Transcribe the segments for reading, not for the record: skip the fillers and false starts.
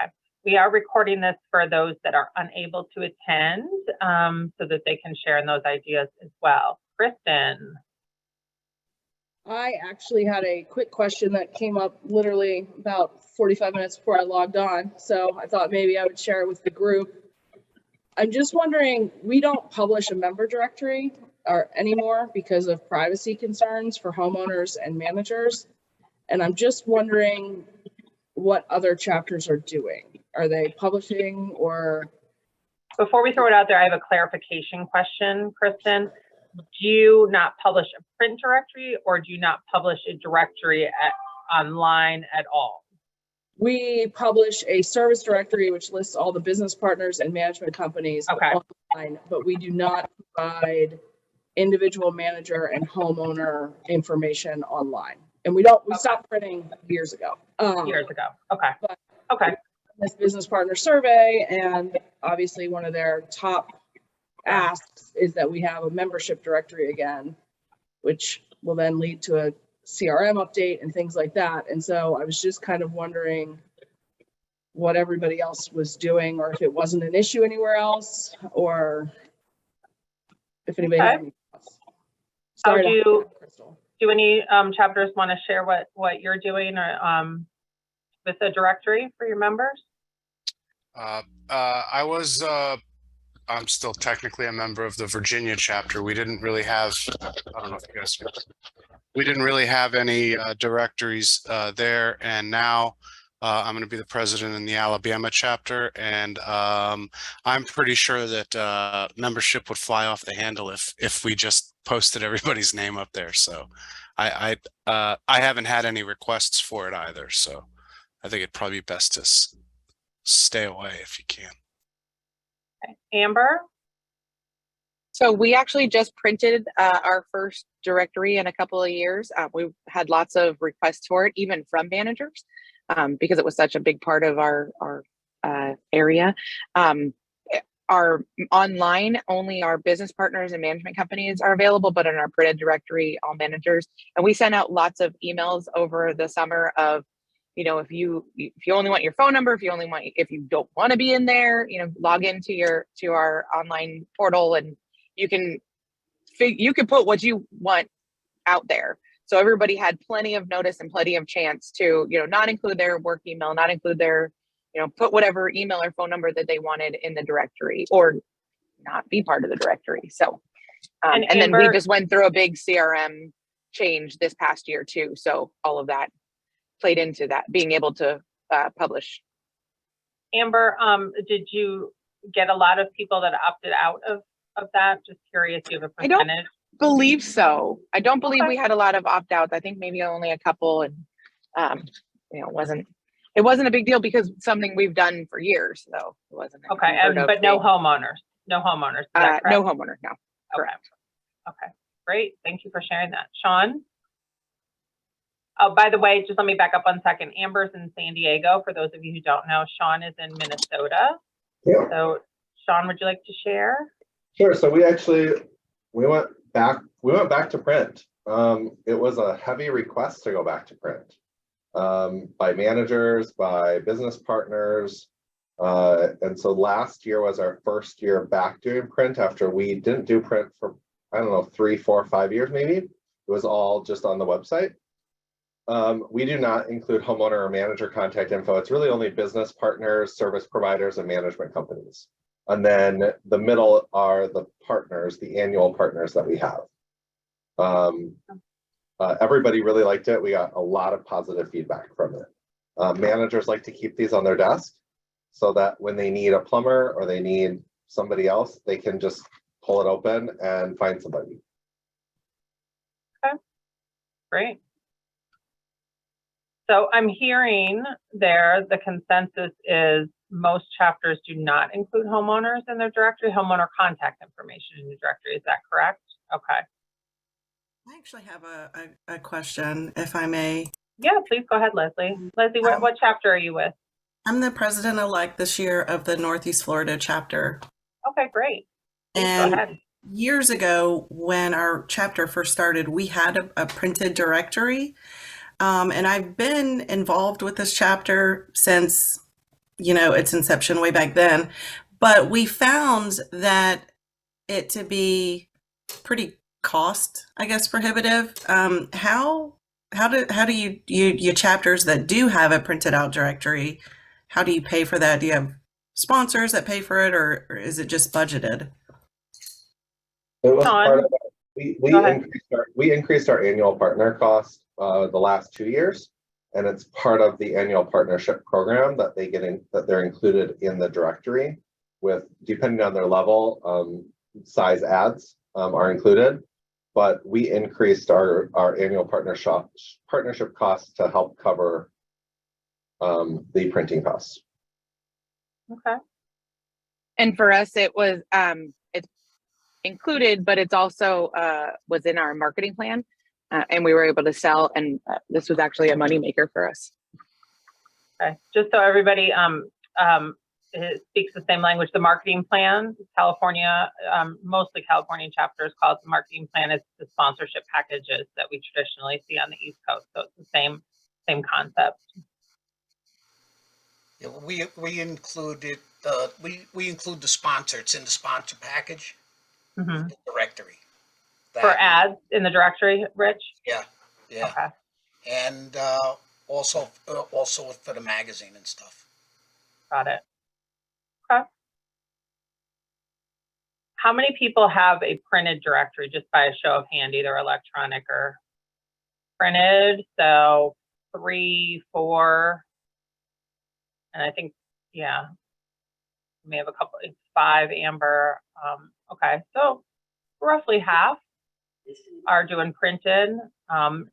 Okay. We are recording this for those that are unable to attend, so that they can share in those ideas as well. Kristen. I actually had a quick question that came up literally about 45 minutes before I logged on. So I thought maybe I would share it with the group. I'm just wondering, we don't publish a member directory anymore because of privacy concerns for homeowners and managers. And I'm just wondering what other chapters are doing. Are they publishing or? Before we throw it out there, I have a clarification question, Kristen. Do you not publish a print directory, or do you not publish a directory online at all? We publish a service directory which lists all the business partners and management companies online, but we do not provide individual manager and homeowner information online. And we stopped printing years ago. Years ago. Okay. Okay. This business partner survey, and obviously one of their top asks is that we have a membership directory again, which will then lead to a CRM update and things like that. And so I was just kind of wondering what everybody else was doing, or if it wasn't an issue anywhere else, or if anybody had any thoughts. Sorry, do any chapters want to share what you're doing or with the directory for your members? I'm still technically a member of the Virginia chapter. We didn't really have, I don't know if you guys, we didn't really have any directories there. And now I'm going to be the president in the Alabama chapter. And I'm pretty sure that membership would fly off the handle if we just posted everybody's name up there. So I haven't had any requests for it either. So I think it'd probably be best to stay away if you can. Okay. Amber? So we actually just printed our first directory in a couple of years. We've had lots of requests for it, even from managers, because it was such a big part of our area. Our online, only our business partners and management companies are available, but in our printed directory, all managers. And we sent out lots of emails over the summer of, you know, if you only want your phone number, if you don't want to be in there, you know, log into our online portal, and you can put what you want out there. So everybody had plenty of notice and plenty of chance to, you know, not include their work email, not include their, you know, put whatever email or phone number that they wanted in the directory, or not be part of the directory. So, and then we just went through a big CRM change this past year too. So all of that played into that, being able to publish. Amber, did you get a lot of people that opted out of that? Just curious, you have a percentage? I don't believe so. I don't believe we had a lot of opt-outs. I think maybe only a couple, and you know, it wasn't a big deal because it's something we've done for years, so it wasn't. Okay, but no homeowners. No homeowners. Is that correct? No homeowners. No. Correct. Okay. Great. Thank you for sharing that, Sean. Oh, by the way, just let me back up 1 second. Amber's in San Diego. For those of you who don't know, Sean is in Minnesota. Yeah. So, Sean, would you like to share? Sure. So we went back to print. It was a heavy request to go back to print by managers, by business partners. And so last year was our first year back doing print after we didn't do print for, I don't know, 3, 4, 5 years maybe. It was all just on the website. We do not include homeowner or manager contact info. It's really only business partners, service providers, and management companies. And then the middle are the partners, the annual partners that we have. Everybody really liked it. We got a lot of positive feedback from it. Managers like to keep these on their desk so that when they need a plumber or they need somebody else, they can just pull it open and find somebody. Okay, great. So I'm hearing there the consensus is most chapters do not include homeowners in their directory, homeowner contact information in the directory. Is that correct? Okay. I actually have a question, if I may. Yeah, please go ahead, Leslie. Leslie, what chapter are you with? I'm the president-elect this year of the Northeast Florida chapter. Okay, great. Please and go ahead. Years ago, when our chapter first started, we had a printed directory. And I've been involved with this chapter since, its inception way back then. But we found that it to be pretty cost, I guess, prohibitive. How do you chapters that do have a printed out directory, how do you pay for that? Do you have sponsors that pay for it, or is it just budgeted? It was Sean? part of, Go ahead. we increased our annual partner cost the last 2 years. And it's part of the annual partnership program that that they're included in the directory with, depending on their level, size ads are included. But we increased our annual partnership costs to help cover the printing costs. Okay. And for us, it was it's included, but it's also was in our marketing plan, and we were able to sell. And this was actually a moneymaker for us. Okay. Just so everybody it speaks the same language, the marketing plan, California, mostly California chapters call it the marketing plan. It's the sponsorship packages that we traditionally see on the East Coast. So it's the same concept. Yeah, we include it. We include the sponsor. It's in the sponsor package, Mm-hmm. the directory. For ads in the directory, Rich? Yeah. Okay. And also for the magazine and stuff. Got it. Okay. How many people have a printed directory, just by a show of hand, either electronic or printed? So 3, 4, and I think, yeah, we may have a couple, it's 5, Amber. Okay, so roughly half are doing printed.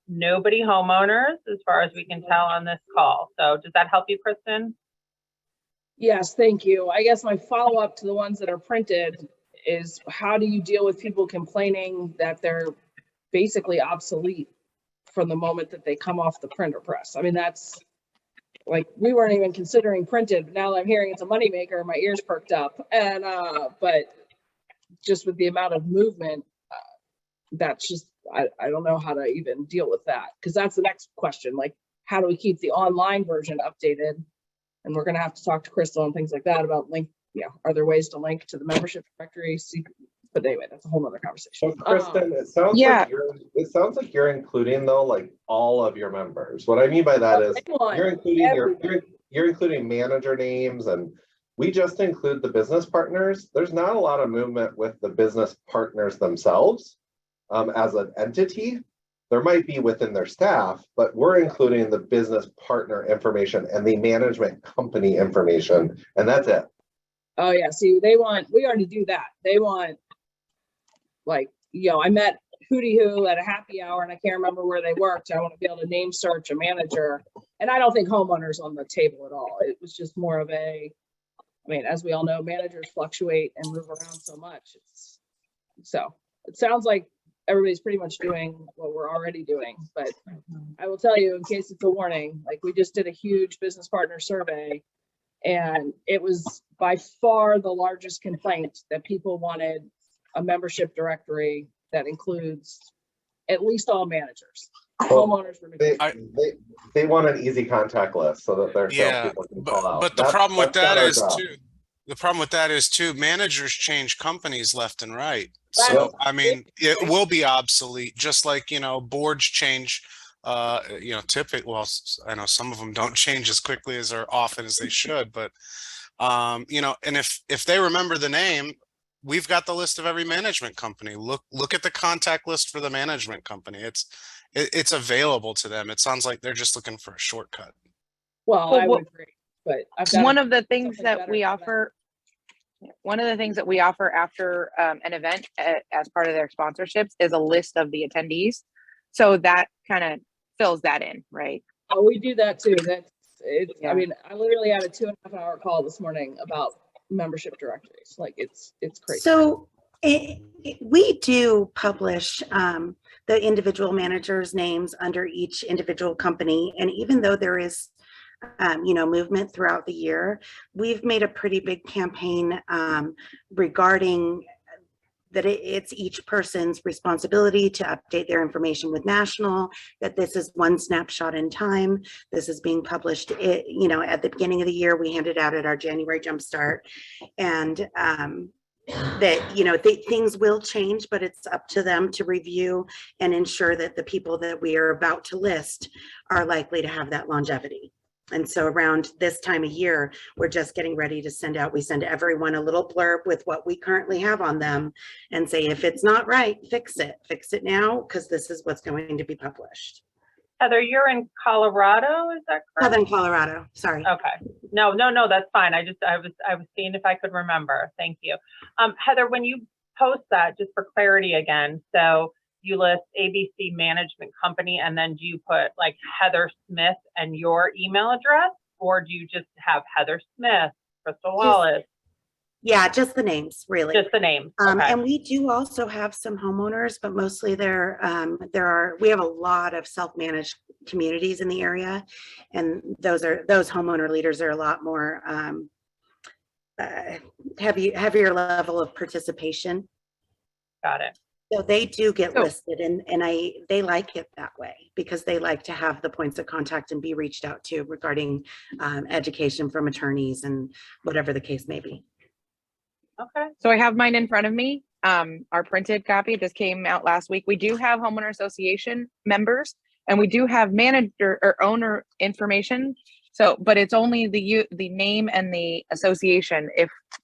Nobody homeowners, as far as we can tell on this call. So does that help you, Kristen? Yes, thank you. I guess my follow-up to the ones that are printed is, how do you deal with people complaining that they're basically obsolete from the moment that they come off the printer press? I mean, that's like, we weren't even considering printed, but now that I'm hearing it's a moneymaker, my ears perked up. And but just with the amount of movement, that's just, I don't know how to even deal with that, because that's the next question. Like, how do we keep the online version updated? And we're going to have to talk to Crystal and things like that about link. Are there ways to link to the membership directory? But anyway, that's a whole nother conversation. So Kristen, it sounds like you're including, though, like all of your members. What I mean by that is you're including manager names, and we just include the business partners. There's not a lot of movement with the business partners themselves as an entity. There might be within their staff, but we're including the business partner information and the management company information, and that's it. Oh yeah, see, we already do that. They want, like, I met Hootie Who at a happy hour, and I can't remember where they worked. I want to be able to name search a manager, and I don't think homeowners on the table at all. It was just more of a, I mean, as we all know, managers fluctuate and move around so much. So it sounds like everybody's pretty much doing what we're already doing, but I will tell you, in case it's a warning, like, we just did a huge business partner survey, and it was by far the largest complaint that people wanted a membership directory that includes at least all managers. Homeowners were they want an easy contact list so that their salespeople can call out. But the problem with that is too, managers change companies left and right. So I mean, it will be obsolete, just like, boards change. Typically, well, I know some of them don't change as quickly as or often as they should, but and if they remember the name, we've got the list of every management company. Look at the contact list for the management company. It's available to them. It sounds like they're just looking for a shortcut. Well, I would agree, but one of the things that we offer after an event as part of their sponsorships is a list of the attendees. So that kind of fills that in, right? Oh, we do that too. I mean, I literally had a 2.5 hour call this morning about membership directories. Like, it's crazy. So we do publish the individual managers' names under each individual company. And even though there is movement throughout the year, we've made a pretty big campaign regarding that it's each person's responsibility to update their information with national, that this is one snapshot in time. This is being published, you know, at the beginning of the year. We handed out at our January Jumpstart, and that, you know, things will change, but it's up to them to review and ensure that the people that we are about to list are likely to have that longevity. And so around this time of year, we're just getting ready to send out, we send everyone a little blurb with what we currently have on them and say, if it's not right, fix it now, because this is what's going to be published. Heather, you're in Colorado, is that correct? Southern Colorado, sorry. Okay. No, that's fine. I was seeing if I could remember. Thank you. Heather, when you post that, just for clarity again, so you list ABC Management Company, and then do you put like Heather Smith and your email address, or do you just have Heather Smith, Crystal Wallace? Yeah, just the names, really. Just the names. Okay. And we do also have some homeowners, but mostly we have a lot of self-managed communities in the area, and those homeowner leaders are a lot more heavier level of participation. Got it. So they do get listed, and they like it that way because they like to have the points of contact and be reached out to regarding education from attorneys and whatever the case may be. Okay. So I have mine in front of me. Our printed copy just came out last week. We do have homeowner association members, and we do have manager or owner information. So, but it's only the name and the association,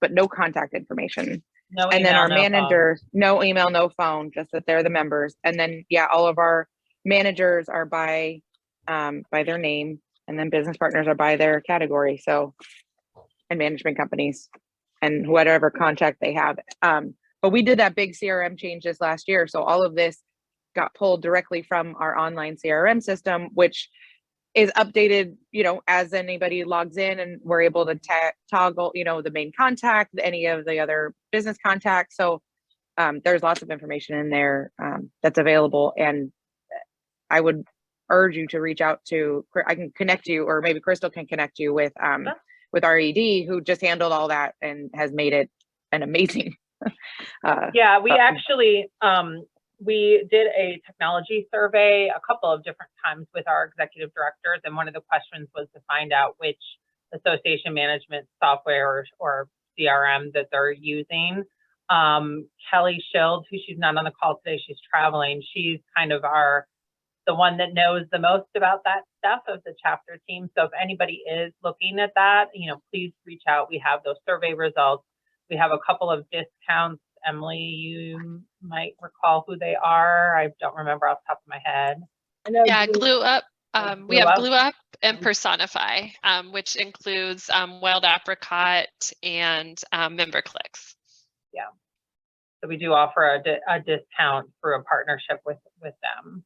but no contact information. No and email, then our no managers, phone. no email, no phone, just that they're the members. And then, yeah, all of our managers are by their name, and then business partners are by their category. So, and management companies and whatever contact they have. But we did that big CRM change this last year. So all of this got pulled directly from our online CRM system, which is updated, you know, as anybody logs in, and we're able to toggle, you know, the main contact, any of the other business contacts. So there's lots of information in there that's available. And I would urge you to reach out to, I can connect you, or maybe Crystal can connect you with our ED, who just handled all that and has made it an amazing. Yeah, we actually, we did a technology survey a couple of different times with our executive directors, and one of the questions was to find out which association management software or CRM that they're using. Kelly Schild, who she's not on the call today, she's traveling. She's kind of the one that knows the most about that stuff of the chapter team. So if anybody is looking at that, you know, please reach out. We have those survey results. We have a couple of discounts. Emily, you might recall who they are. I don't remember off the top of my head. I know. Yeah, Glue Up. We have Up. Glue Up and Personify, which includes Wild Apricot and Member Clicks. Yeah. So we do offer a discount through a partnership with them.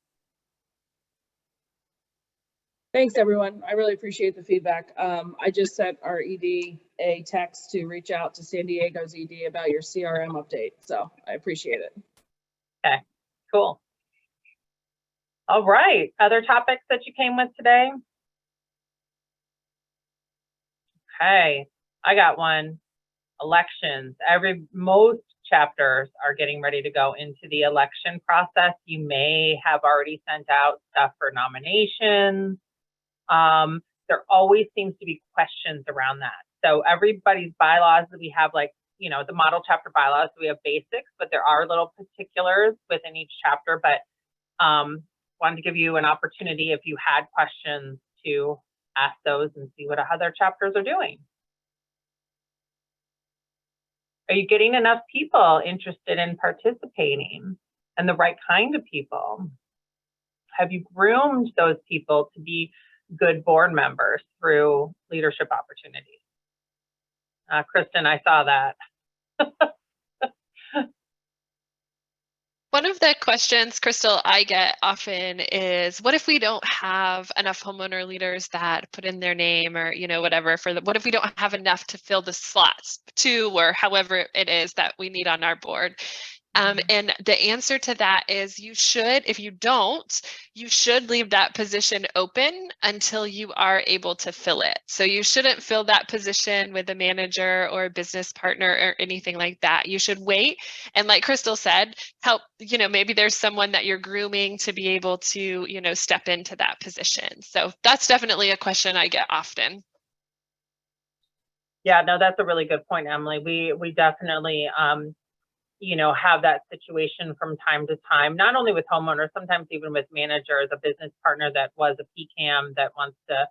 Thanks, everyone. I really appreciate the feedback. I just sent our ED a text to reach out to San Diego's ED about your CRM update. So I appreciate it. Okay, cool. All right, other topics that you came with today? Okay, I got one. Elections. Most chapters are getting ready to go into the election process. You may have already sent out stuff for nominations. There always seems to be questions around that. So everybody's bylaws that we have, like, you know, the model chapter bylaws, we have basics, but there are little particulars within each chapter. But wanted to give you an opportunity, if you had questions, to ask those and see what other chapters are doing. Are you getting enough people interested in participating, and the right kind of people? Have you groomed those people to be good board members through leadership opportunities? Kristen, I saw that. One of the questions, Crystal, I get often is, what if we don't have enough homeowner leaders that put in their name, or, you know, whatever, what if we don't have enough to fill the slots, 2 or however it is that we need on our board? And the answer to that is you should, if you don't, you should leave that position open until you are able to fill it. So you shouldn't fill that position with a manager or a business partner or anything like that. You should wait. And like Crystal said, help, maybe there's someone that you're grooming to be able to, step into that position. So that's definitely a question I get often. Yeah, no, that's a really good point, Emily. We definitely, have that situation from time to time, not only with homeowners, sometimes even with managers, a business partner that was a PCAM that wants to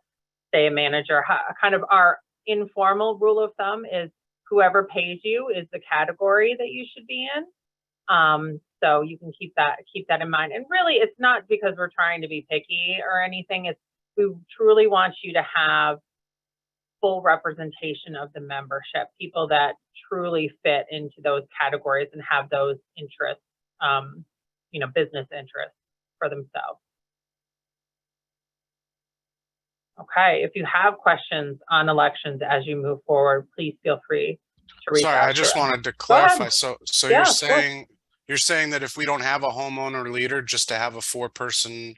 stay a manager. Kind of our informal rule of thumb is whoever pays you is the category that you should be in. So you can keep that in mind. And really, it's not because we're trying to be picky or anything. It's we truly want you to have full representation of the membership, people that truly fit into those categories and have those interests, business interests for themselves. Okay, if you have questions on elections as you move forward, please feel free to reach out. Sorry, I just wanted to clarify. So yeah, you're saying that if we don't have a homeowner leader, just to have a 4-person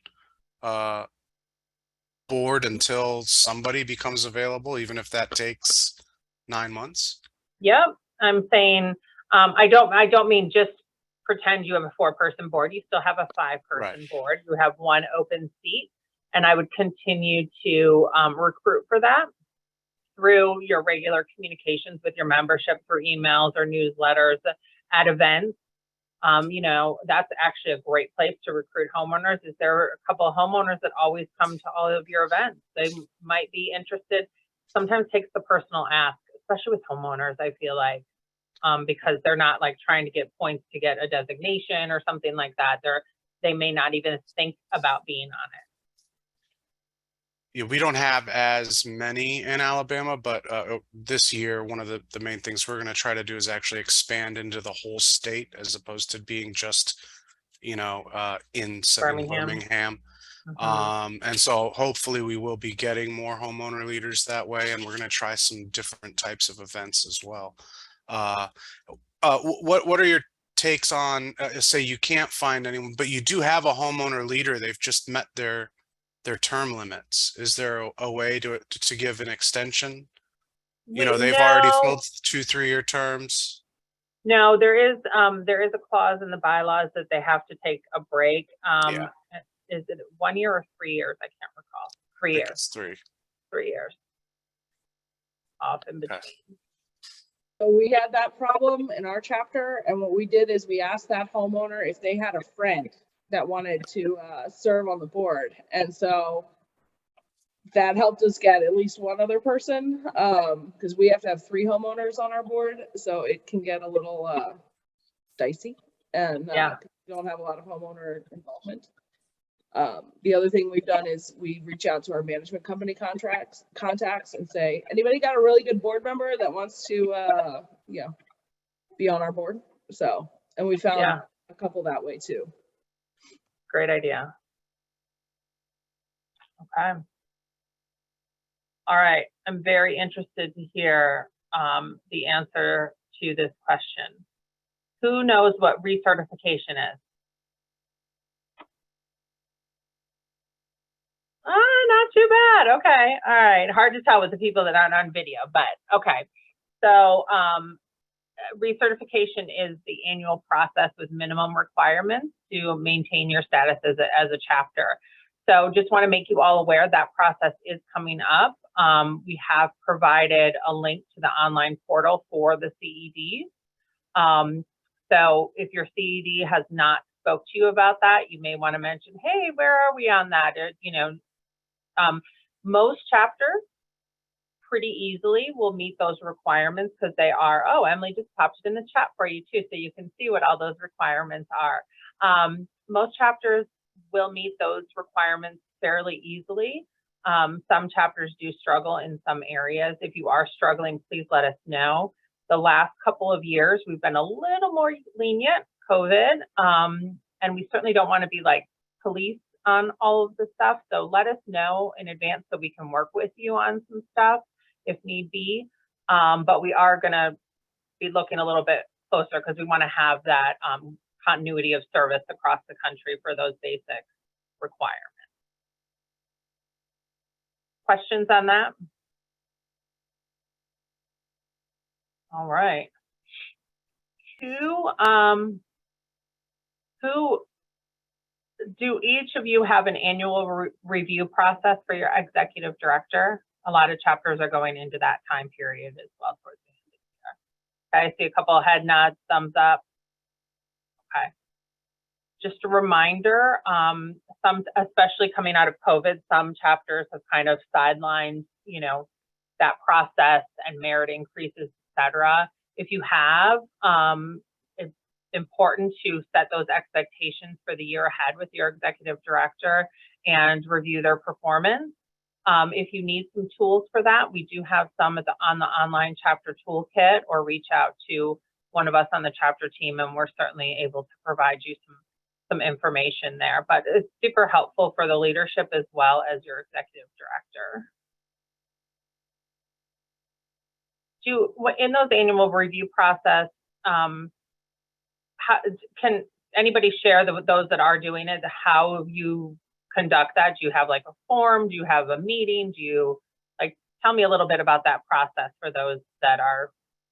board until somebody becomes available, even if that takes 9 months? Yep, I'm saying I don't mean just pretend you have a 4-person board. You still have a 5-person board. You have 1 open seat, and I would continue to recruit for that through your regular communications with your membership, through emails or newsletters, at events. That's actually a great place to recruit homeowners. Is there are a couple of homeowners that always come to all of your events? They might be interested. Sometimes takes the personal ask, especially with homeowners, I feel like, because they're not like trying to get points to get a designation or something like that. They may not even think about being on it. Yeah, we don't have as many in Alabama, but this year, one of the main things we're going to try to do is actually expand into the whole state as opposed to being just, in Birmingham. And so hopefully we will be getting more homeowner leaders that way, and we're going to try some different types of events as well. What are your takes on, say you can't find anyone, but you do have a homeowner leader, they've just met their term limits? Is there a way to give an extension? They've already filled 2 3-year terms. No, there is a clause in the bylaws that they have to take a break. Is it 1 year or 3 years? I can't recall. 3 years. It's 3. 3 years. Off in between. So we had that problem in our chapter, and what we did is we asked that homeowner if they had a friend that wanted to serve on the board. And so that helped us get at least 1 other person, because we have to have 3 homeowners on our board. So it can get a little dicey, and we don't have a lot of homeowner involvement. The other thing we've done is we reach out to our management company contacts and say, anybody got a really good board member that wants to, be on our board? So, and we found a couple that way too. Great idea. Okay. All right. I'm very interested to hear the answer to this question. Who knows what recertification is? Not too bad. Okay. All right. Hard to tell with the people that aren't on video, but okay. So recertification is the annual process with minimum requirements to maintain your status as a chapter. So just want to make you all aware that process is coming up. We have provided a link to the online portal for the CEDs. So if your CED has not spoke to you about that, you may want to mention, hey, where are we on that? Most chapters pretty easily will meet those requirements because they are, oh, Emily just popped it in the chat for you too, so you can see what all those requirements are. Most chapters will meet those requirements fairly easily. Some chapters do struggle in some areas. If you are struggling, please let us know. The last couple of years, we've been a little more lenient, COVID, and we certainly don't want to be like police on all of the stuff. So let us know in advance so we can work with you on some stuff if need be. But we are going to be looking a little bit closer because we want to have that continuity of service across the country for those basic requirements. Questions on that? All right. Who do each of you have an annual review process for your executive director? A lot of chapters are going into that time period as well towards the end of the year. Okay, I see a couple of head nods, thumbs up. Okay. Just a reminder, some, especially coming out of COVID, some chapters have kind of sidelined, you know, that process and merit increases, et cetera. If you have, it's important to set those expectations for the year ahead with your executive director and review their performance. If you need some tools for that, we do have some on the online chapter toolkit, or reach out to one of us on the chapter team, and we're certainly able to provide you some information there. But it's super helpful for the leadership as well as your executive director. In those annual review process, can anybody share those that are doing it, how you conduct that? Do you have like a form? Do you have a meeting? Do you, like, tell me a little bit about that process for those that are,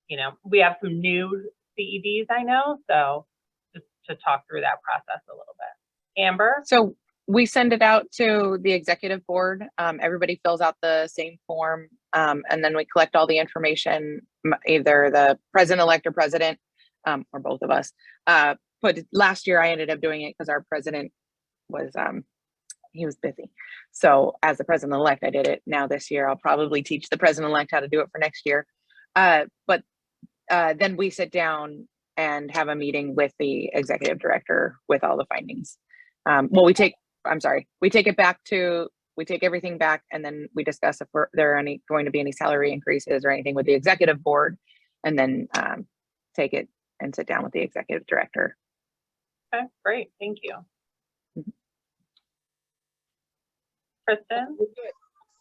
you know, we have some new CEDs, I know, so just to talk through that process a little bit. Amber? So we send it out to the executive board. Everybody fills out the same form, and then we collect all the information, either the president-elect or president, or both of us. But last year I ended up doing it because our president was, he was busy. So as the president-elect, I did it. Now this year, I'll probably teach the president-elect how to do it for next year. But then we sit down and have a meeting with the executive director with all the findings. Well, we take it back to, we take everything back, and then we discuss if there are going to be any salary increases or anything with the executive board, and then take it and sit down with the executive director. Okay, great, thank you. Kristen?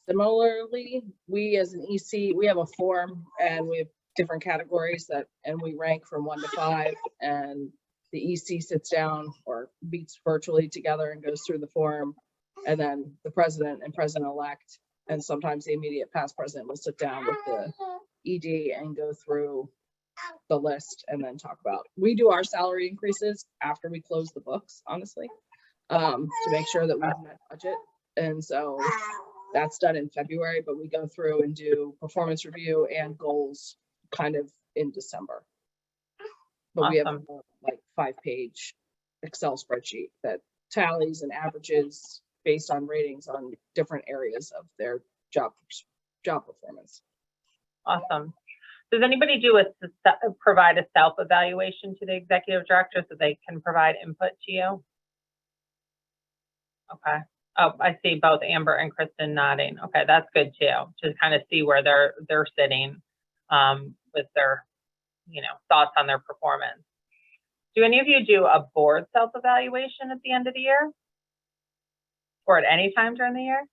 Similarly, we as an EC, we have a form and we have different categories and we rank from 1 to 5, and the EC sits down or meets virtually together and goes through the form, and then the president and president-elect, and sometimes the immediate past president, will sit down with the ED and go through the list and then talk about. We do our salary increases after we close the books, honestly, to make sure that we've met budget. And so that's done in February, but we go through and do performance review and goals kind of in December. But we have a like 5-page Excel spreadsheet that tallies and averages based on ratings on different areas of their job performance. Awesome. Does anybody provide a self-evaluation to the executive director so they can provide input to you? Okay. Oh, I see both Amber and Kristen nodding. Okay, that's good too, to kind of see where they're sitting with their, you know, thoughts on their performance. Do any of you do a board self-evaluation at the end of the year? Or at any time during the year?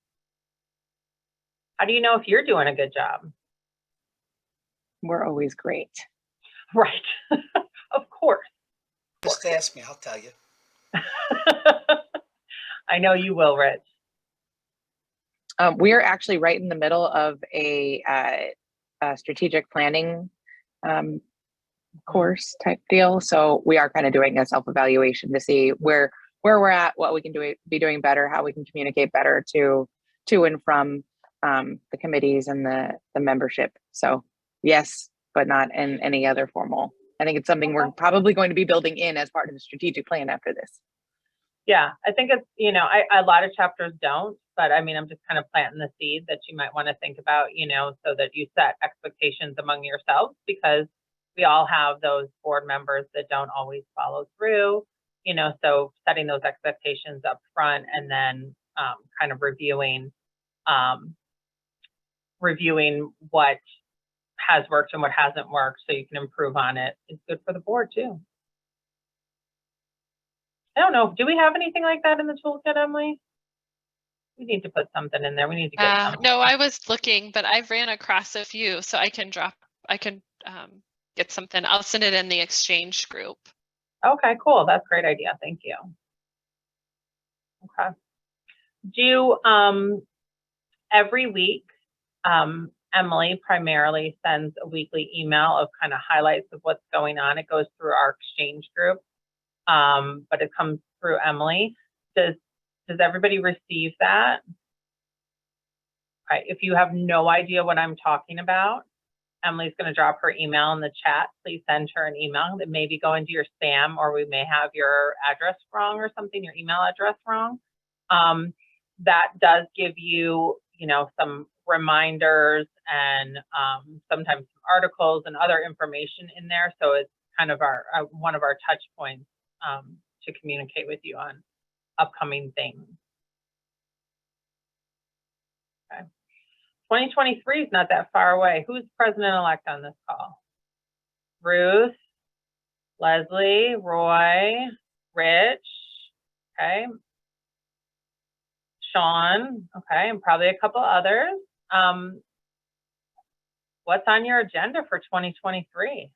How do you know if you're doing a good job? We're always great. Right, of course. Just ask me, I'll tell you. I know you will, Rich. We are actually right in the middle of a strategic planning course type deal. So we are kind of doing a self-evaluation to see where we're at, what we can be doing better, how we can communicate better to and from the committees and the membership. So yes, but not in any other formal. I think it's something we're probably going to be building in as part of the strategic plan after this. Yeah, I think it's, you know, a lot of chapters don't, but I mean, I'm just kind of planting the seed that you might want to think about, you know, so that you set expectations among yourselves, because we all have those board members that don't always follow through, you know, so setting those expectations up front and then kind of reviewing what has worked and what hasn't worked so you can improve on it is good for the board too. I don't know. Do we have anything like that in the toolkit, Emily? We need to put something in there. We need to get something. No, I was looking, but I've ran across a few, so I can get something. I'll send it in the exchange group. Okay, cool. That's a great idea. Thank you. Okay. Every week, Emily primarily sends a weekly email of kind of highlights of what's going on. It goes through our exchange group, but it comes through Emily. Does everybody receive that? Right. If you have no idea what I'm talking about, Emily's going to drop her email in the chat. Please send her an email. That may be going to your spam, or we may have your address wrong or something, your email address wrong. That does give you, some reminders and sometimes some articles and other information in there. So it's kind of our one of our touch points to communicate with you on upcoming things. Okay. 2023 is not that far away. Who's president-elect on this call? Ruth, Leslie, Roy, Rich, okay. Sean, okay, and probably a couple others. What's on your agenda for 2023?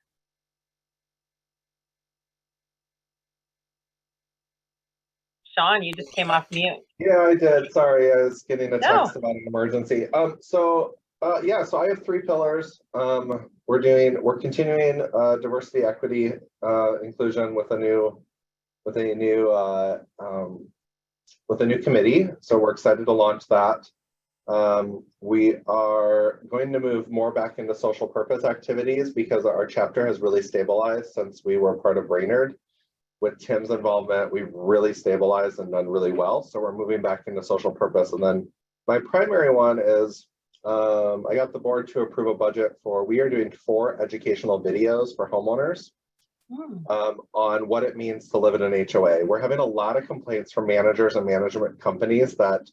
Sean, you just came off mute. Yeah, I did. Sorry, I was getting a No. text about an emergency. So I have 3 pillars. We're continuing diversity, equity, inclusion with a new committee. So we're excited to launch that. We are going to move more back into social purpose activities because our chapter has really stabilized since we were part of Brainerd. With Tim's involvement, we've really stabilized and done really well. So we're moving back into social purpose. And then my primary one is I got the board to approve a budget we are doing 4 educational videos for homeowners on what it means to live in an HOA. We're having a lot of complaints from managers and management companies that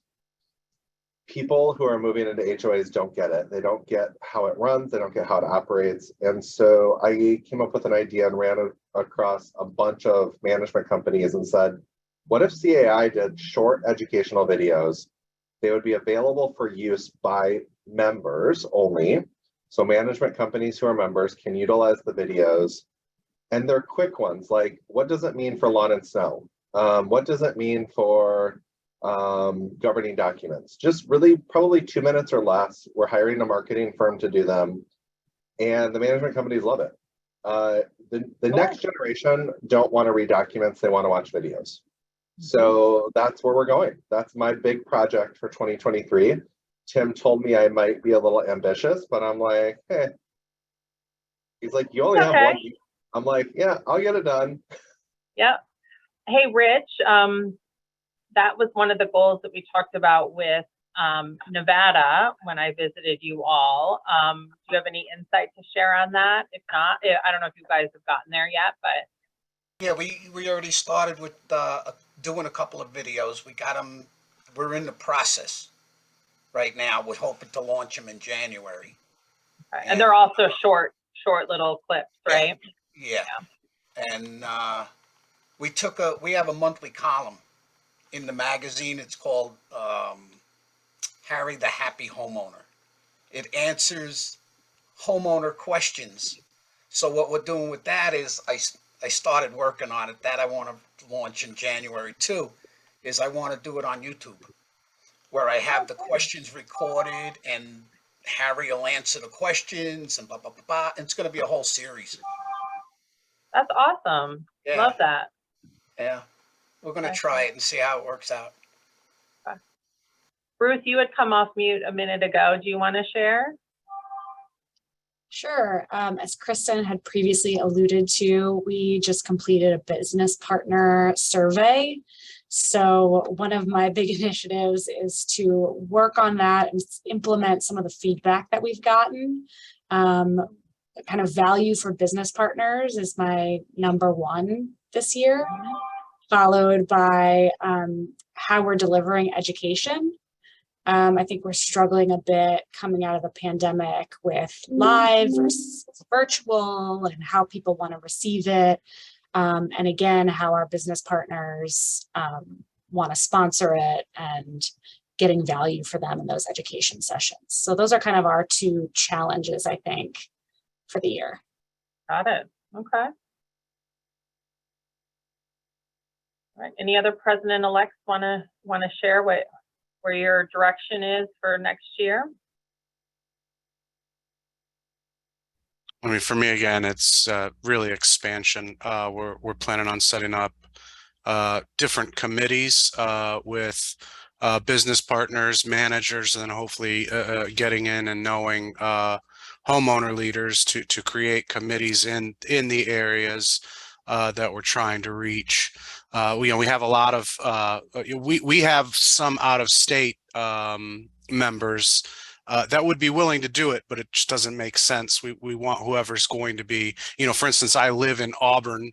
people who are moving into HOAs don't get it. They don't get how it runs. They don't get how it operates. And so I came up with an idea and ran it across a bunch of management companies and said, what if CAI did short educational videos? They would be available for use by members only. So management companies who are members can utilize the videos, and they're quick ones. Like, what does it mean for lawn and snow? What does it mean for governing documents? Just really probably 2 minutes or less. We're hiring a marketing firm to do them, and the management companies love it. The next generation don't want to read documents, they want to watch videos. So that's where we're going. That's my big project for 2023. Tim told me I might be a little ambitious, but I'm like, hey. He's like, you only have one week. I'm like, yeah, I'll get it done. Yep. Hey, Rich, that was one of the goals that we talked about with Nevada when I visited you all. Do you have any insight to share on that? If not, I don't know if you guys have gotten there yet, but. Yeah, we already started with doing a couple of videos. We got them. We're in the process right now. We're hoping to launch them in January. Okay. And they're also short little clips, right? Yeah. And we have a monthly column in the magazine. It's called Harry the Happy Homeowner. It answers homeowner questions. So what we're doing with that is I started working on it. That I want to launch in January too, is I want to do it on YouTube, where I have the questions recorded and Harry will answer the questions and blah, blah, blah, blah. And it's going to be a whole series. That's awesome. Yeah. Love that. Yeah. We're going to try it and see how it works out. Okay. Ruth, you had come off mute a minute ago. Do you want to share? Sure. As Kristen had previously alluded to, we just completed a business partner survey. So one of my big initiatives is to work on that and implement some of the feedback that we've gotten. Kind of value for business partners is my #1 this year, followed by how we're delivering education. I think we're struggling a bit coming out of the pandemic with live versus virtual and how people want to receive it. And again, how our business partners want to sponsor it and getting value for them in those education sessions. So those are kind of our 2 challenges, I think, for the year. Got it. Okay. All right. Any other president-elects want to share where your direction is for next year? I mean, for me, again, it's really expansion. We're planning on setting up different committees with business partners, managers, and then hopefully getting in and knowing homeowner leaders to create committees in the areas that we're trying to reach. We have a lot of we have some out of state members that would be willing to do it, but it just doesn't make sense. We want whoever's going to be, for instance, I live in Auburn.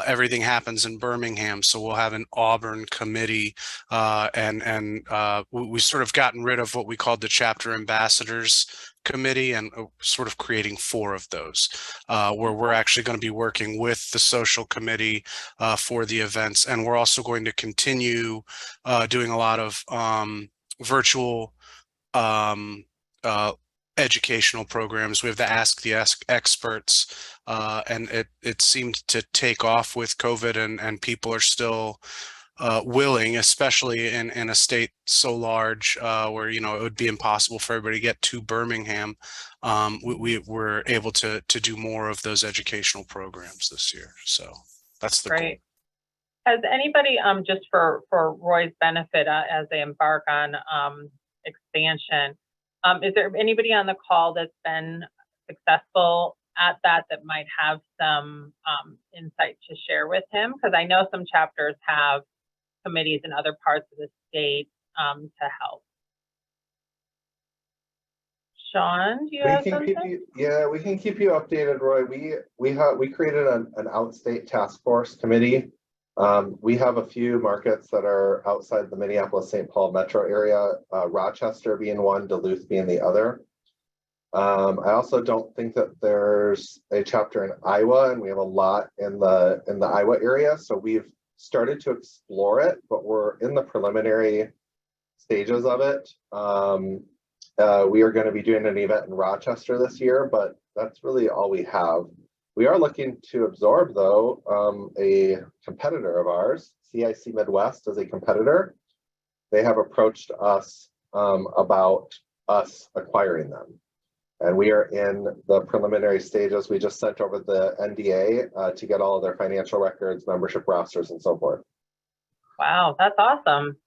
Everything happens in Birmingham, so we'll have an Auburn committee, and we sort of gotten rid of what we called the chapter ambassadors committee, and sort of creating 4 of those, where we're actually going to be working with the social committee for the events, and we're also going to continue doing a lot of virtual educational programs. We have the Ask the Experts, and it seemed to take off with COVID, and people are still willing, especially in a state so large where it would be impossible for everybody to get to Birmingham. We were able to do more of those educational programs this year, so that's the goal. Has anybody, just for Roy's benefit as they embark on expansion, is there anybody on the call that's been successful at that might have some insight to share with him? Because I know some chapters have committees in other parts of the state to help. Sean, do you have something? We can keep you updated, Roy. We created an outstate task force committee. We have a few markets that are outside the Minneapolis-St. Paul metro area, Rochester being one, Duluth being the other. I also don't think that there's a chapter in Iowa, and we have a lot in the Iowa area. So we've started to explore it, but we're in the preliminary stages of it. We are going to be doing an event in Rochester this year, but that's really all we have. We are looking to absorb, though, a competitor of ours. CIC Midwest is a competitor. They have approached us about us acquiring them. And we are in the preliminary stages. We just sent over the NDA to get all of their financial records, membership rosters, and so forth. Wow, that's awesome.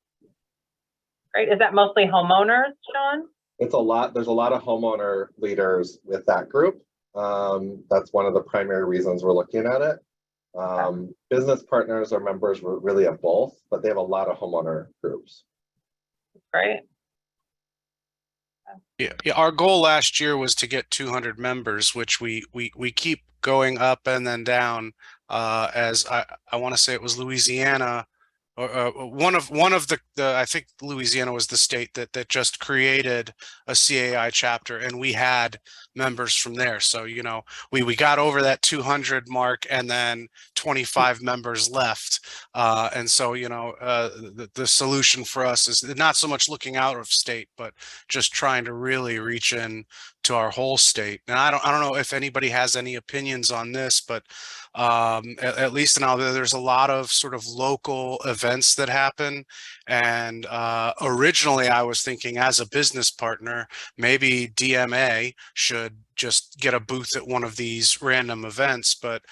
Great. Is that mostly homeowners, Sean? It's a lot. There's a lot of homeowner leaders with that group. That's one of the primary reasons we're looking at it. Business partners or members were really of both, but they have a lot of homeowner groups. Great. Yeah, our goal last year was to get 200 members, which we keep going up and then down. As I want to say it was Louisiana, or one of the I think Louisiana was the state that just created a CAI chapter, and we had members from there. So we got over that 200 mark, and then 25 members left. And so the solution for us is not so much looking out of state, but just trying to really reach in to our whole state. And I don't know if anybody has any opinions on this, but at least now there's a lot of sort of local events that happen. And originally I was thinking, as a business partner, maybe DMA should just get a booth at one of these random events, but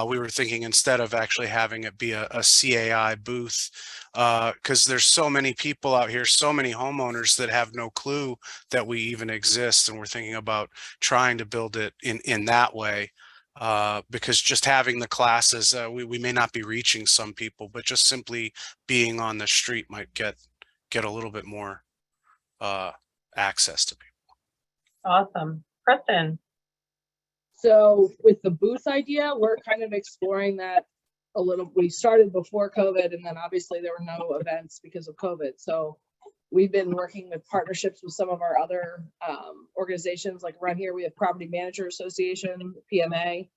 we were thinking instead of actually having it be a CAI booth, because there's so many people out here, so many homeowners that have no clue that we even exist, and we're thinking about trying to build it in that way. Because just having the classes, we may not be reaching some people, but just simply being on the street might get a little bit more access to people. Awesome. Kristen. So with the booth idea, we're kind of exploring that a little. We started before COVID, and then obviously there were no events because of COVID. So we've been working with partnerships with some of our other organizations. Like around here, we have Property Manager Association, PMA.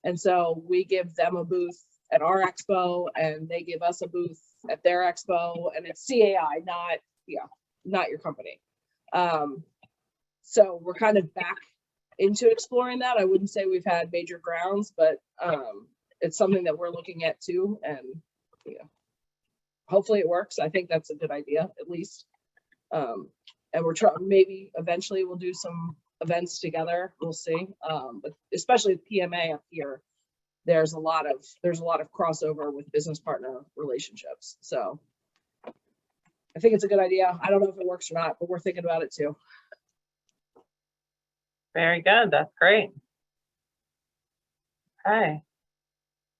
And so we give them a booth at our expo, and they give us a booth at their expo, and it's CAI, not your company. So we're kind of back into exploring that. I wouldn't say we've had major grounds, but it's something that we're looking at too. And you know, hopefully it works. I think that's a good idea, at least. And we're trying, maybe eventually we'll do some events together. We'll see. But especially with PMA up here, there's a lot of crossover with business partner relationships. So I think it's a good idea. I don't know if it works or not, but we're thinking about it too. Very good. That's great. Okay.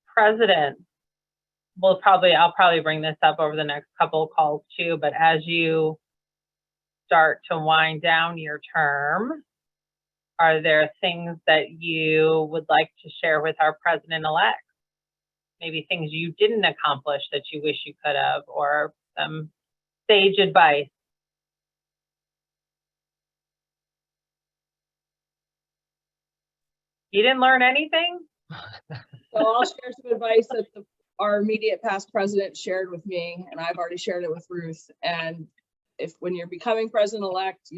President. I'll probably bring this up over the next couple of calls too, but as you start to wind down your term, are there things that you would like to share with our president-elect? Maybe things you didn't accomplish that you wish you could have, or some sage advice? You didn't learn anything? So I'll share some advice that our immediate past president shared with me, and I've already shared it with Ruth. And when you're becoming president-elect,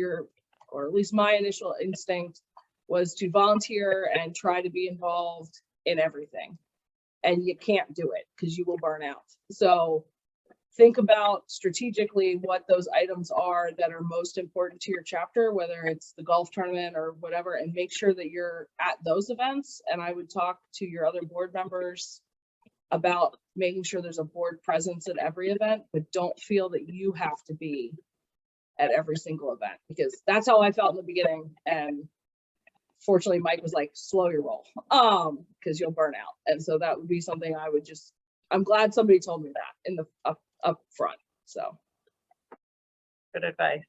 or at least my initial instinct was to volunteer and try to be involved in everything. And you can't do it because you will burn out. So think about strategically what those items are that are most important to your chapter, whether it's the golf tournament or whatever, and make sure that you're at those events. And I would talk to your other board members about making sure there's a board presence at every event, but don't feel that you have to be at every single event, because that's how I felt in the beginning. And fortunately, Mike was like, slow your roll, because you'll burn out. And so that would be something I would I'm glad somebody told me that in the up front. So good advice.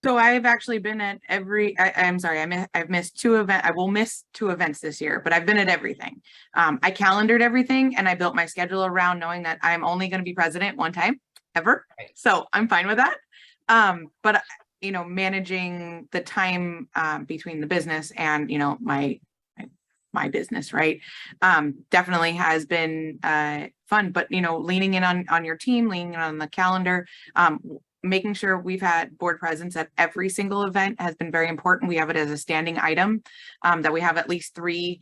So I've actually been at I'm sorry, I've missed 2 events. I will miss 2 events this year, but I've been at everything. I calendared everything and I built my schedule around knowing that I'm only going to be president one time ever. So I'm fine with that. But you know, managing the time between the business and, you know, my business, right? Definitely has been fun, but, you know, leaning in on your team, leaning in on the calendar, making sure we've had board presence at every single event has been very important. We have it as a standing item, that we have at least 3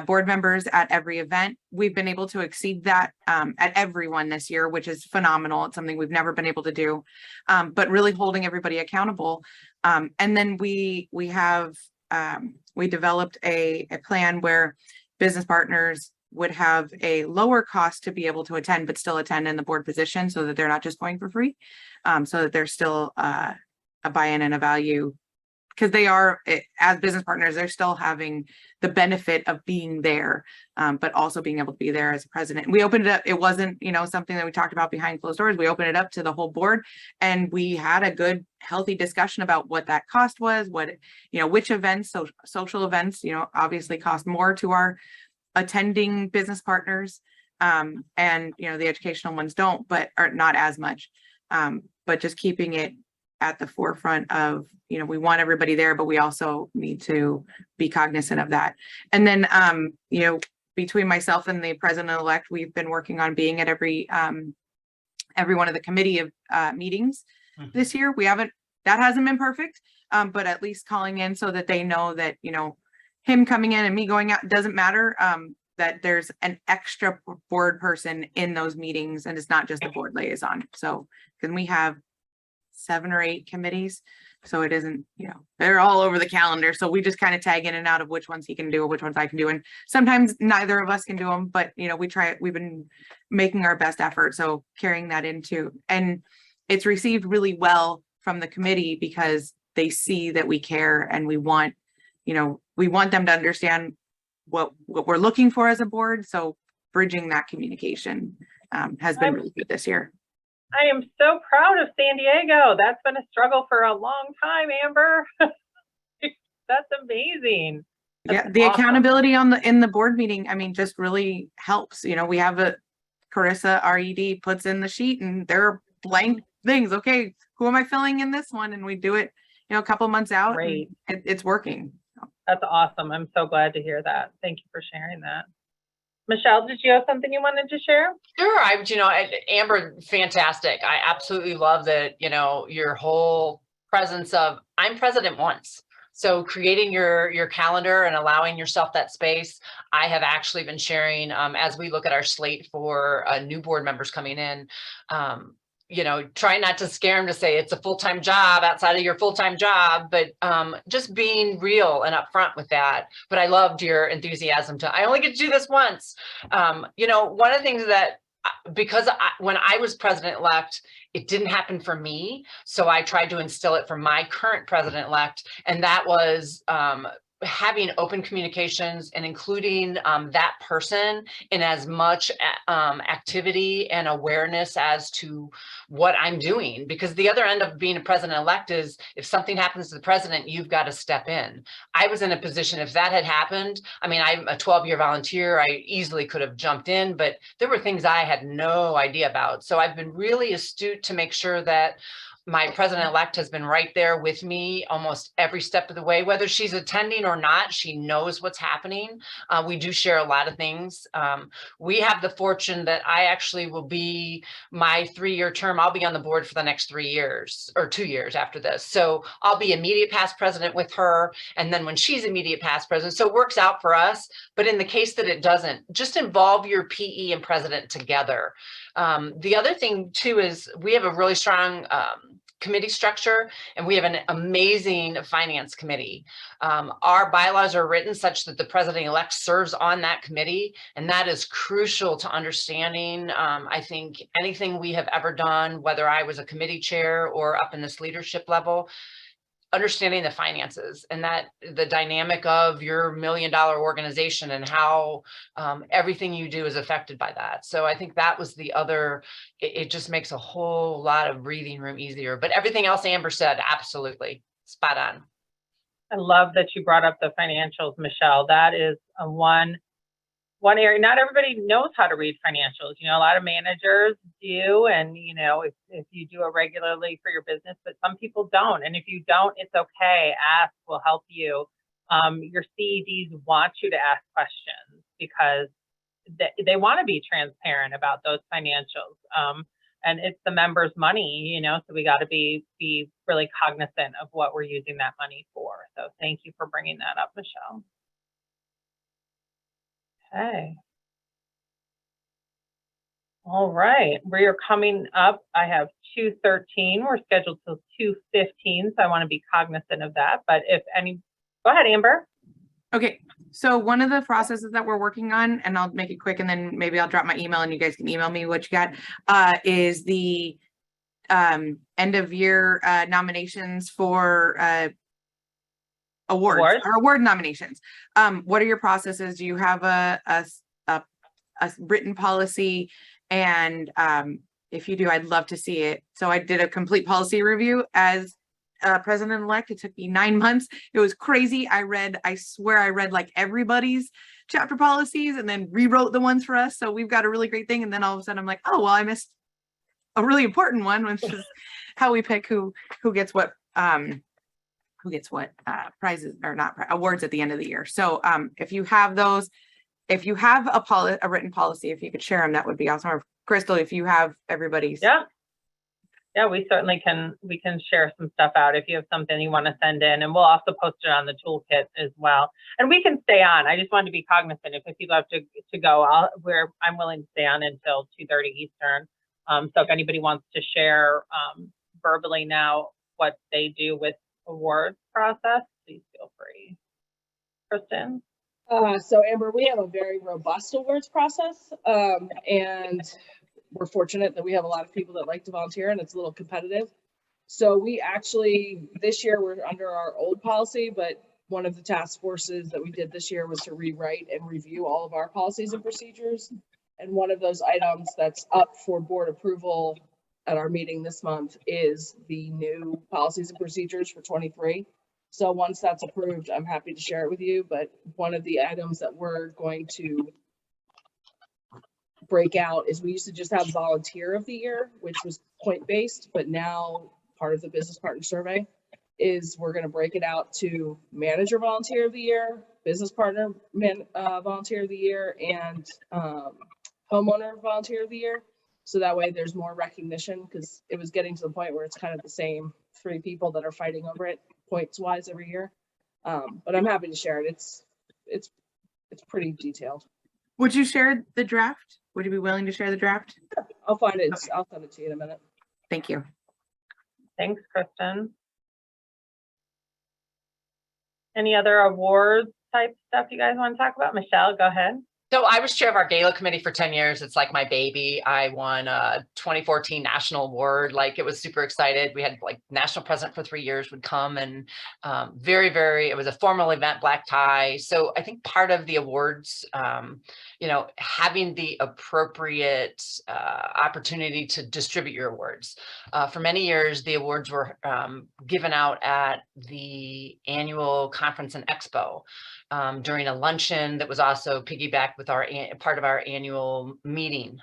board members at every event. We've been able to exceed that at every one this year, which is phenomenal. It's something we've never been able to do, but really holding everybody accountable. And then we developed a plan where business partners would have a lower cost to be able to attend, but still attend in the board position, so that they're not just going for free, so that there's still a buy-in and a value, because they are, as business partners, they're still having the benefit of being there, but also being able to be there as a president. We opened it up. It wasn't, you know, something that we talked about behind closed doors. We opened it up to the whole board, and we had a good, healthy discussion about what that cost was, what, you know, which events, social events, you know, obviously cost more to our attending business partners, and, you know, the educational ones don't, but are not as much, but just keeping it at the forefront of, you know, we want everybody there, but we also need to be cognizant of that. And then, you know, between myself and the president-elect, we've been working on being at every one of the committee of meetings this year. That hasn't been perfect, but at least calling in so that they know that, you know, him coming in and me going out doesn't matter, that there's an extra board person in those meetings, and it's not just a board liaison. So, because we have 7 or 8 committees, so it isn't, you know, they're all over the calendar. So we just kind of tag in and out of which ones he can do or which ones I can do. And sometimes neither of us can do them, but, you know, we've been making our best effort. So carrying that into, and it's received really well from the committee, because they see that we care, and we want, you know, we want them to understand what we're looking for as a board. So bridging that communication has been really good this year. I am so proud of San Diego. That's been a struggle for a long time, Amber. That's amazing. That's Yeah, the awesome. accountability in the board meeting, I mean, just really helps. You know, we have Carissa RED puts in the sheet, and there are blank things. Okay, who am I filling in this one? And we do it, you know, a couple months out. Great. And it's working. That's awesome. I'm so glad to hear that. Thank you for sharing that. Michelle, did you have something you wanted to share? Sure. Amber, fantastic. I absolutely love that, you know, your whole presence of, I'm president once. So creating your calendar and allowing yourself that space. I have actually been sharing, as we look at our slate for new board members coming in, you know, try not to scare them to say it's a full-time job outside of your full-time job, but just being real and upfront with that. But I loved your enthusiasm to, I only get to do this once. You know, one of the things that, because when I was president-elect, it didn't happen for me. So I tried to instill it for my current president-elect, and that was having open communications and including that person in as much activity and awareness as to what I'm doing. Because the other end of being a president-elect is if something happens to the president, you've got to step in. I was in a position, if that had happened, I mean, I'm a 12-year volunteer, I easily could have jumped in, but there were things I had no idea about. So I've been really astute to make sure that my president-elect has been right there with me almost every step of the way, whether she's attending or not, she knows what's happening. We do share a lot of things. We have the fortune that I actually will be, my 3-year term, I'll be on the board for the next 3 years or 2 years after this. So I'll be immediate past president with her. And then when she's immediate past president, so it works out for us. But in the case that it doesn't, just involve your PE and president together. The other thing too is we have a really strong committee structure, and we have an amazing finance committee. Our bylaws are written such that the president-elect serves on that committee, and that is crucial to understanding, I think, anything we have ever done, whether I was a committee chair or up in this leadership level, understanding the finances and that the dynamic of your $1 million organization and how everything you do is affected by that. So I think that was the other, it just makes a whole lot of breathing room easier. But everything else Amber said, absolutely spot on. I love that you brought up the financials, Michelle. That is a one area. Not everybody knows how to read financials. You know, a lot of managers do, and you know, if you do it regularly for your business, but some people don't. And if you don't, it's okay. Ask, will help you. Your CEDs want you to ask questions because they want to be transparent about those financials. And it's the members' money, you know, so we got to be really cognizant of what we're using that money for. So thank you for bringing that up, Michelle. Okay. All right, we are coming up. I have 2:13. We're scheduled till 2:15, so I want to be cognizant of that. But if any, go ahead, Amber. Okay, so one of the processes that we're working on, and I'll make it quick, and then maybe I'll drop my email and you guys can email me what you got, is the end of year nominations for awards or award nominations. What are your processes? Do you have a written policy? And if you do, I'd love to see it. So I did a complete policy review as president-elect. It took me 9 months. It was crazy. I swear I read like everybody's chapter policies and then rewrote the ones for us. So we've got a really great thing. And then all of a sudden I'm like, oh, well, I missed a really important one, which is how we pick who gets what prizes or not awards at the end of the year. So if you have those, if you have a written policy, if you could share them, that would be awesome. Or Crystal, if you have everybody's. Yeah, we certainly can. We can share some stuff out if you have something you want to send in, and we'll also post it on the toolkit as well. And we can stay on. I just wanted to be cognizant if people have to go. I'm willing to stay on until 2:30 Eastern. So if anybody wants to share verbally now what they do with awards process, please feel free. Kristen? So Amber, we have a very robust awards process, and we're fortunate that we have a lot of people that like to volunteer, and it's a little competitive. So we actually, this year we're under our old policy, but one of the task forces that we did this year was to rewrite and review all of our policies and procedures. And one of those items that's up for board approval at our meeting this month is the new policies and procedures for 23. So once that's approved, I'm happy to share it with you. But one of the items that we're going to break out is we used to just have volunteer of the year, which was point-based, but now part of the business partner survey is we're going to break it out to manager volunteer of the year, business partner volunteer of the year, and homeowner volunteer of the year. So that way there's more recognition, because it was getting to the point where it's kind of the same 3 people that are fighting over it points wise every year. But I'm happy to share it. It's pretty detailed. Would you share the draft? Would you be willing to share the draft? I'll find it. I'll send it to you in a minute. Thank you. Thanks, Kristen. Any other awards type stuff you guys want to talk about? Michelle, go ahead. So I was chair of our gala committee for 10 years. It's like my baby. I won a 2014 national award. Like, it was super excited. We had like national president for 3 years would come, and it was a formal event, black tie. So I think part of the awards, having the appropriate opportunity to distribute your awards. For many years, the awards were given out at the annual conference and expo. During a luncheon that was also piggybacked with our part of our annual meeting.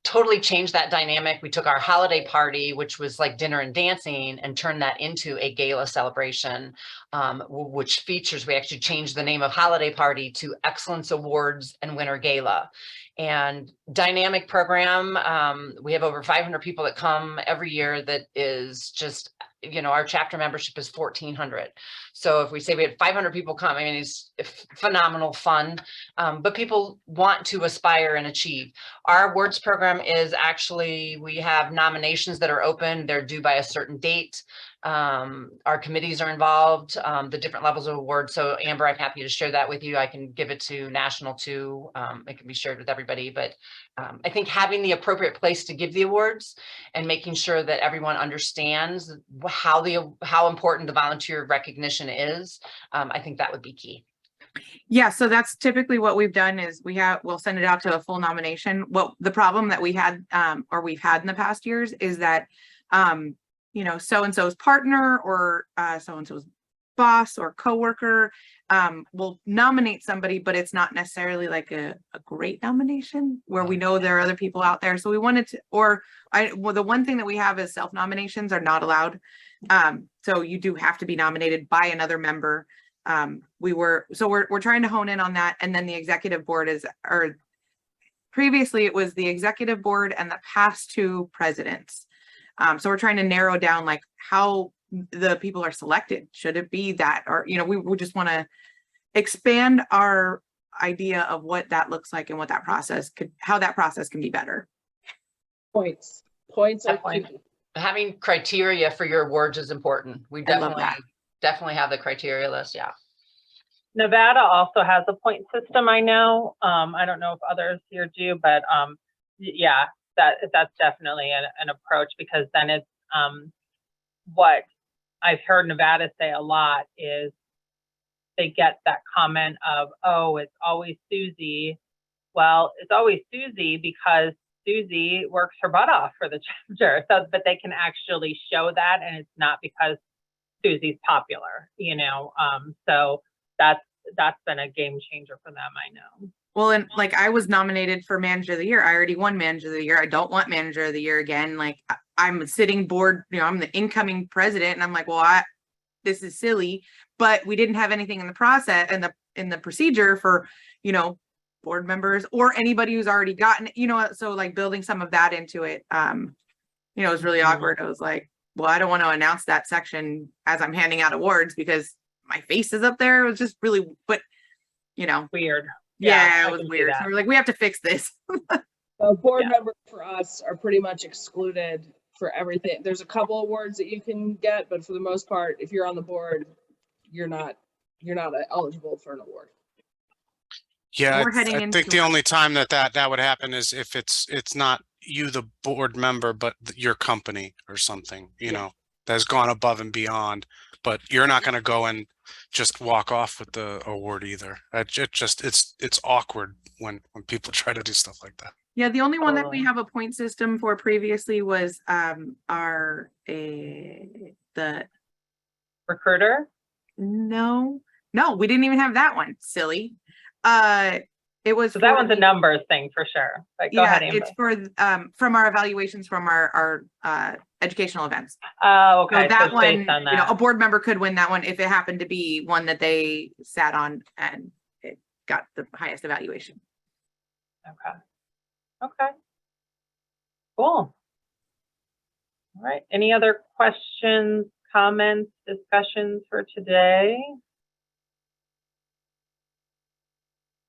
Totally changed that dynamic. We took our holiday party, which was like dinner and dancing, and turned that into a gala celebration, which features, we actually changed the name of holiday party to Excellence Awards and Winter Gala. And dynamic program. We have over 500 people that come every year. That is just, our chapter membership is 1,400. So if we say we had 500 people come, I mean, it's phenomenal fun, but people want to aspire and achieve. Our awards program is actually, we have nominations that are open. They're due by a certain date. Our committees are involved, the different levels of awards. So Amber, I'm happy to share that with you. I can give it to national too. It can be shared with everybody, but I think having the appropriate place to give the awards and making sure that everyone understands how important the volunteer recognition is, I think that would be key. Yeah, so that's typically what we've done is we'll send it out to a full nomination. The problem that we had, or we've had in the past years is that, so-and-so's partner or so-and-so's boss or coworker will nominate somebody, but it's not necessarily like a great nomination where we know there are other people out there. So we wanted to, the one thing that we have is self-nominations are not allowed. So you do have to be nominated by another member. We're trying to hone in on that. And then the executive board previously it was the executive board and the past two presidents. So we're trying to narrow down like how the people are selected. Should it be that, or, we just want to expand our idea of what that looks like and what that process how that process can be better. Points are key. Having criteria for your awards is important. We definitely have the criteria list. Yeah. Nevada also has a point system, I know. I don't know if others here do, but yeah, that's definitely an approach, because then it's what I've heard Nevada say a lot is they get that comment of, oh, it's always Susie. Well, it's always Susie because Susie works her butt off for the chapter. So, but they can actually show that, and it's not because Susie's popular, so that's been a game changer for them, I know. Well, and like I was nominated for manager of the year. I already won manager of the year. I don't want manager of the year again. Like I'm a sitting board, I'm the incoming president, and I'm like, well, this is silly, but we didn't have anything in the process and in the procedure for, board members or anybody who's already gotten, so like building some of that into it, it was really awkward. I was like, well, I don't want to announce that section as I'm handing out awards because my face is up there. It was just really, but weird. Yeah, it was weird. So we're like, we have to fix this. Board members for us are pretty much excluded for everything. There's a couple awards that you can get, but for the most part, if you're on the board, you're not eligible for an award. Yeah, I think the only time that would happen is if it's not you, the board member, but your company or something, that has gone above and beyond. But you're not going to go and just walk off with the award either. It's awkward when people try to do stuff like that. Yeah, the only one that we have a point system for previously was the recruiter. No, we didn't even have that one. Silly. It was so that one's a numbers thing for sure. But go ahead, Amber. It's for from our evaluations from our educational events. Oh, okay. So that one, a board member could win that one if it happened to be one that they sat on and it got the highest evaluation. Okay. Cool. All right. Any other questions, comments, discussions for today?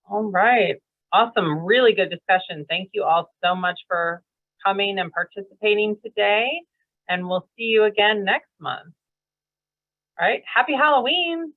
All right. Awesome. Really good discussion. Thank you all so much for coming and participating today. And we'll see you again next month. All right. Happy Halloween.